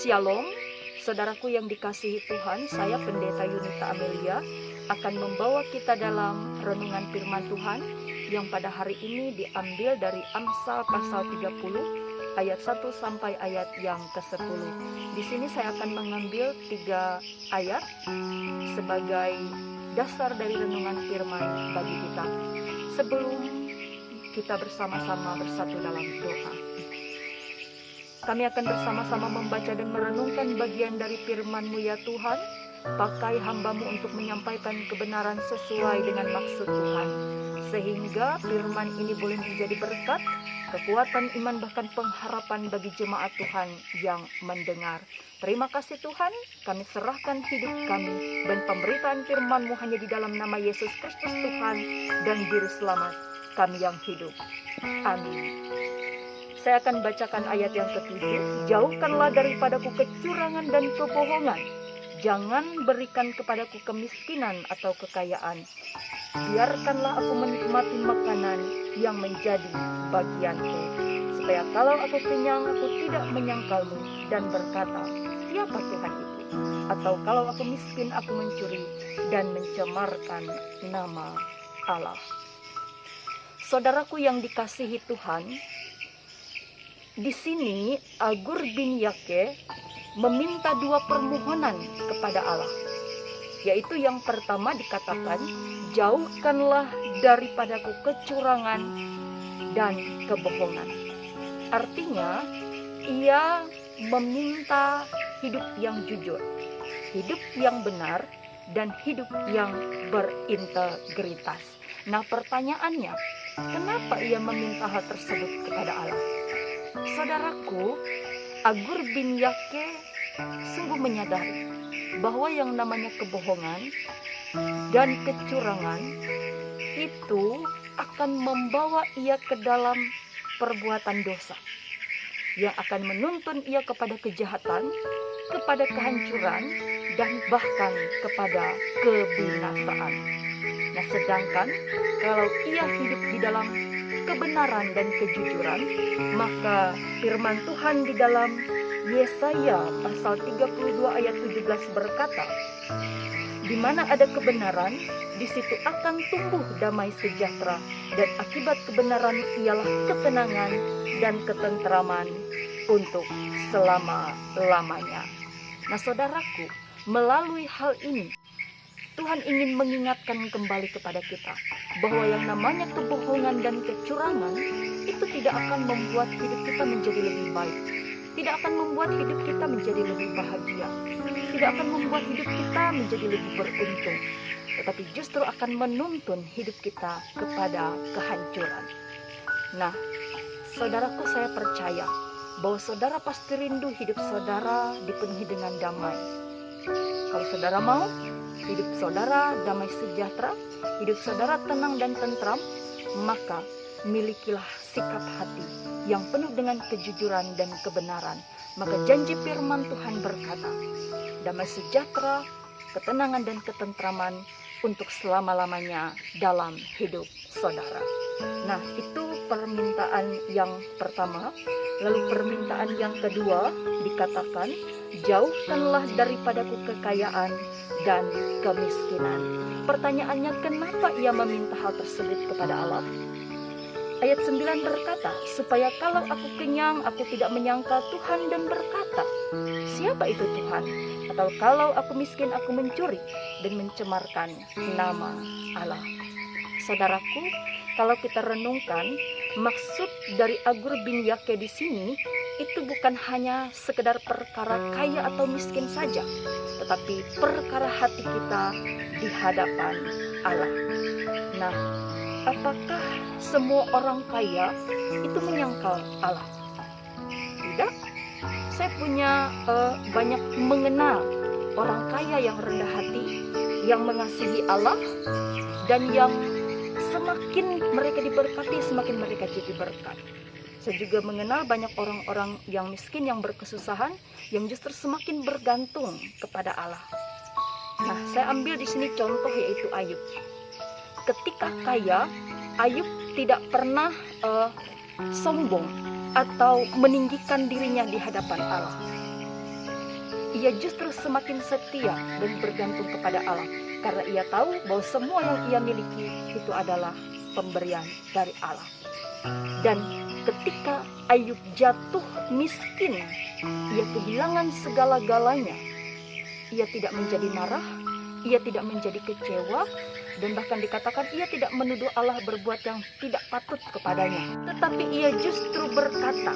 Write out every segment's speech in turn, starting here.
Shalom, saudaraku yang dikasihi Tuhan. Saya Pendeta Yunita Amelia akan membawa kita dalam renungan firman Tuhan yang pada hari ini diambil dari Amsal pasal 30 ayat 1 sampai ayat yang ke-10. Di sini saya akan mengambil 3 ayat sebagai dasar dari renungan firman bagi kita. Sebelum kita bersama-sama bersatu dalam doa, kami akan bersama-sama membaca dan merenungkan bagian dari firman-Mu ya Tuhan. Pakai hamba-Mu untuk menyampaikan kebenaran sesuai dengan maksud Tuhan, sehingga firman ini boleh menjadi berkat, kekuatan iman, bahkan pengharapan bagi jemaat Tuhan yang mendengar. Terima kasih Tuhan, kami serahkan hidup kami dan pemberitaan firman-Mu hanya di dalam nama Yesus Kristus Tuhan dan Juru Selamat kami yang hidup. Amin. Saya akan bacakan ayat yang ke-7. Jauhkanlah daripadaku kecurangan dan kebohongan. Jangan berikan kepadaku kemiskinan atau kekayaan. Biarkanlah aku menikmati makanan yang menjadi bagianku, supaya kalau aku kenyang, aku tidak menyangkalmu dan berkata, siapa Tuhan itu? Atau kalau aku miskin, aku mencuri dan mencemarkan nama Allah. Saudaraku yang dikasihi Tuhan, di sini Agur bin Yake meminta 2 permohonan kepada Allah, yaitu yang pertama dikatakan, jauhkanlah daripadaku kecurangan dan kebohongan. Artinya, ia meminta hidup yang jujur, hidup yang benar, dan hidup yang berintegritas. Nah, pertanyaannya, kenapa ia meminta hal tersebut kepada Allah? Saudaraku, Agur bin Yake sungguh menyadari bahwa yang namanya kebohongan dan kecurangan itu akan membawa ia ke dalam perbuatan dosa yang akan menuntun ia kepada kejahatan, kepada kehancuran, dan bahkan kepada kebinasaan. Nah, sedangkan kalau ia hidup di dalam kebenaran dan kejujuran, maka firman Tuhan di dalam Yesaya pasal 32 ayat 17 berkata, di mana ada kebenaran, di situ akan tumbuh damai sejahtera, dan akibat kebenaran ialah ketenangan dan ketentraman untuk selama-lamanya. Nah, saudaraku, melalui hal ini Tuhan ingin mengingatkan kembali kepada kita bahwa yang namanya kebohongan dan kecurangan itu tidak akan membuat hidup kita menjadi lebih baik, tidak akan membuat hidup kita menjadi lebih bahagia, tidak akan membuat hidup kita menjadi lebih beruntung, tetapi justru akan menuntun hidup kita kepada kehancuran. Nah, saudaraku, saya percaya bahwa saudara pasti rindu hidup saudara dipenuhi dengan damai. Kalau saudara mau hidup saudara damai sejahtera, hidup saudara tenang dan tentram, maka milikilah sikap hati yang penuh dengan kejujuran dan kebenaran. Maka janji firman Tuhan berkata, damai sejahtera, ketenangan dan ketentraman untuk selama-lamanya dalam hidup saudara. Nah, itu permintaan yang pertama. Lalu permintaan yang kedua dikatakan, jauhkanlah daripadaku kekayaan dan kemiskinan. Pertanyaannya, kenapa ia meminta hal tersebut kepada Allah? Ayat 9 berkata, supaya kalau aku kenyang, aku tidak menyangkal Tuhan dan berkata, siapa itu Tuhan? Atau kalau aku miskin, aku mencuri dan mencemarkan nama Allah. Saudaraku, kalau kita renungkan, maksud dari Agur bin Yake di sini itu bukan hanya sekedar perkara kaya atau miskin saja, tetapi perkara hati kita di hadapan Allah. Nah, apakah semua orang kaya itu menyangkal Allah? Tidak. Saya punya banyak mengenal orang kaya yang rendah hati, yang mengasihi Allah, dan yang semakin mereka diberkati, semakin mereka jadi berkat. Saya juga mengenal banyak orang-orang yang miskin, yang berkesusahan, yang justru semakin bergantung kepada Allah. Nah, saya ambil di sini contoh, yaitu Ayub. Ketika kaya, Ayub tidak pernah sombong atau meninggikan dirinya di hadapan Allah. ia justru semakin setia dan bergantung kepada Allah, karena ia tahu bahwa semua yang ia miliki itu adalah pemberian dari Allah. Dan ketika Ayub jatuh miskin, ia kehilangan segala-galanya, ia tidak menjadi marah, ia tidak menjadi kecewa, dan bahkan dikatakan ia tidak menuduh Allah berbuat yang tidak patut kepadanya. Tetapi ia justru berkata,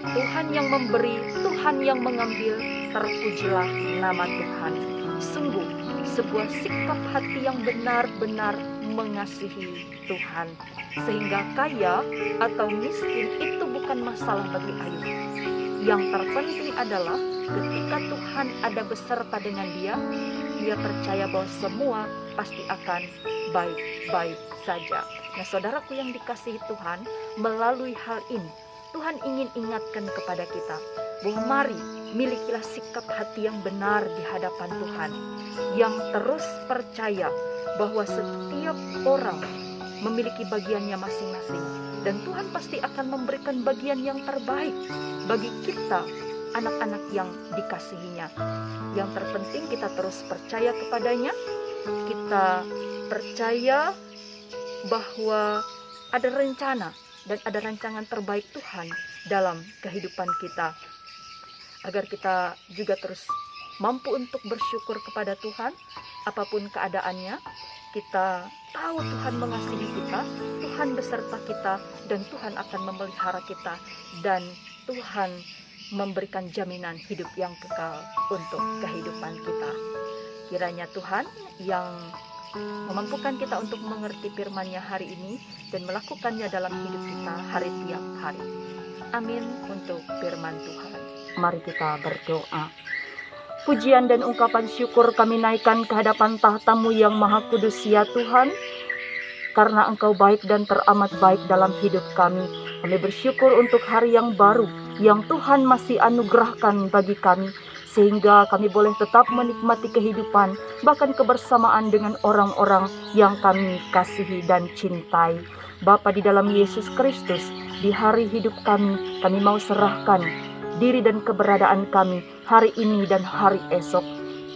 Tuhan yang memberi, Tuhan yang mengambil, terpujilah nama Tuhan. Sungguh sebuah sikap hati yang benar-benar mengasihi Tuhan. Sehingga kaya atau miskin itu bukan masalah bagi Ayub. Yang terpenting adalah ketika Tuhan ada beserta dengan dia percaya bahwa semua pasti akan baik-baik saja. Nah, saudaraku yang dikasihi Tuhan, melalui hal ini Tuhan ingin ingatkan kepada kita bahwa mari milikilah sikap hati yang benar di hadapan Tuhan, yang terus percaya bahwa setiap orang memiliki bagiannya masing-masing, dan Tuhan pasti akan memberikan bagian yang terbaik bagi kita, anak-anak yang dikasihinya. Yang terpenting kita terus percaya kepadanya, kita percaya bahwa ada rencana dan ada rancangan terbaik Tuhan dalam kehidupan kita, agar kita juga terus mampu untuk bersyukur kepada Tuhan apapun keadaannya. Kita tahu Tuhan mengasihi kita, Tuhan beserta kita, dan Tuhan akan memelihara kita, dan Tuhan memberikan jaminan hidup yang kekal untuk kehidupan kita. Kiranya Tuhan yang memampukan kita untuk mengerti firman-Nya hari ini dan melakukannya dalam hidup kita hari tiap hari. Amin untuk firman Tuhan. Mari kita berdoa. Pujian dan ungkapan syukur kami naikkan ke hadapan tahta-Mu yang maha kudus ya Tuhan, karena Engkau baik dan teramat baik dalam hidup kami. Kami bersyukur untuk hari yang baru yang Tuhan masih anugerahkan bagi kami, sehingga kami boleh tetap menikmati kehidupan, bahkan kebersamaan dengan orang-orang yang kami kasihi dan cintai. Bapa di dalam Yesus Kristus, di hari hidup kami mau serahkan diri dan keberadaan kami hari ini dan hari esok.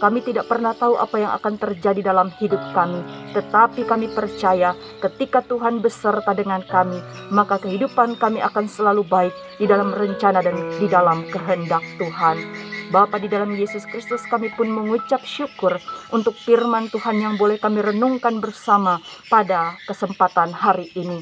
Kami tidak pernah tahu apa yang akan terjadi dalam hidup kami, tetapi kami percaya ketika Tuhan beserta dengan kami, maka kehidupan kami akan selalu baik di dalam rencana dan di dalam kehendak Tuhan. Bapa di dalam Yesus Kristus, kami pun mengucap syukur untuk firman Tuhan yang boleh kami renungkan bersama pada kesempatan hari ini.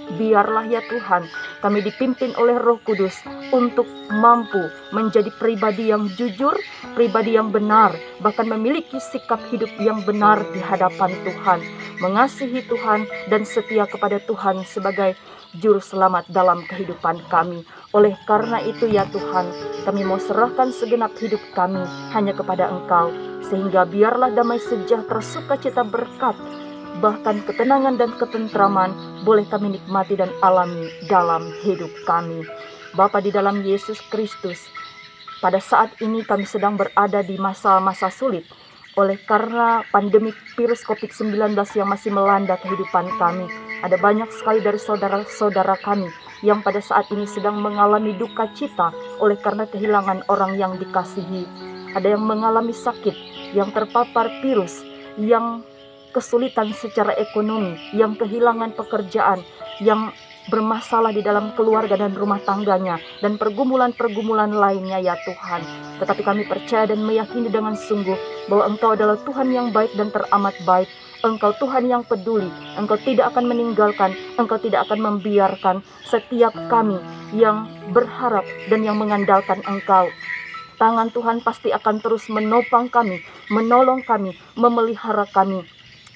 Biarlah ya Tuhan, kami dipimpin oleh Roh Kudus untuk mampu menjadi pribadi yang jujur, pribadi yang benar, bahkan memiliki sikap hidup yang benar di hadapan Tuhan, mengasihi Tuhan dan setia kepada Tuhan sebagai juru selamat dalam kehidupan kami. Oleh karena itu ya Tuhan, kami mau serahkan segenap hidup kami hanya kepada Engkau, sehingga biarlah damai sejahtera, sukacita, berkat, bahkan ketenangan dan ketentraman boleh kami nikmati dan alami dalam hidup kami. Bapa di dalam Yesus Kristus, pada saat ini kami sedang berada di masa-masa sulit oleh karena pandemi virus COVID-19 yang masih melanda kehidupan kami. Ada banyak sekali dari saudara-saudara kami yang pada saat ini sedang mengalami duka cita oleh karena kehilangan orang yang dikasihi. Ada yang mengalami sakit, yang terpapar virus, yang kesulitan secara ekonomi, yang kehilangan pekerjaan, yang bermasalah di dalam keluarga dan rumah tangganya, dan pergumulan-pergumulan lainnya ya Tuhan. Tetapi kami percaya dan meyakini dengan sungguh bahwa Engkau adalah Tuhan yang baik dan teramat baik. Engkau Tuhan yang peduli, Engkau tidak akan meninggalkan, Engkau tidak akan membiarkan setiap kami yang berharap dan yang mengandalkan Engkau. Tangan Tuhan pasti akan terus menopang kami, menolong kami, memelihara kami,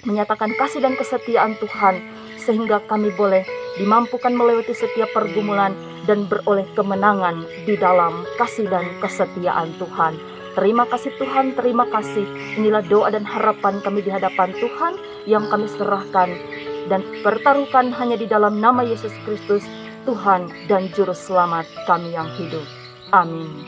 menyatakan kasih dan kesetiaan Tuhan, sehingga kami boleh dimampukan melewati setiap pergumulan dan beroleh kemenangan di dalam kasih dan kesetiaan Tuhan. Terima kasih Tuhan, terima kasih. Inilah doa dan harapan kami di hadapan Tuhan yang kami serahkan dan pertaruhkan hanya di dalam nama Yesus Kristus, Tuhan dan Juru Selamat kami yang hidup. Amin.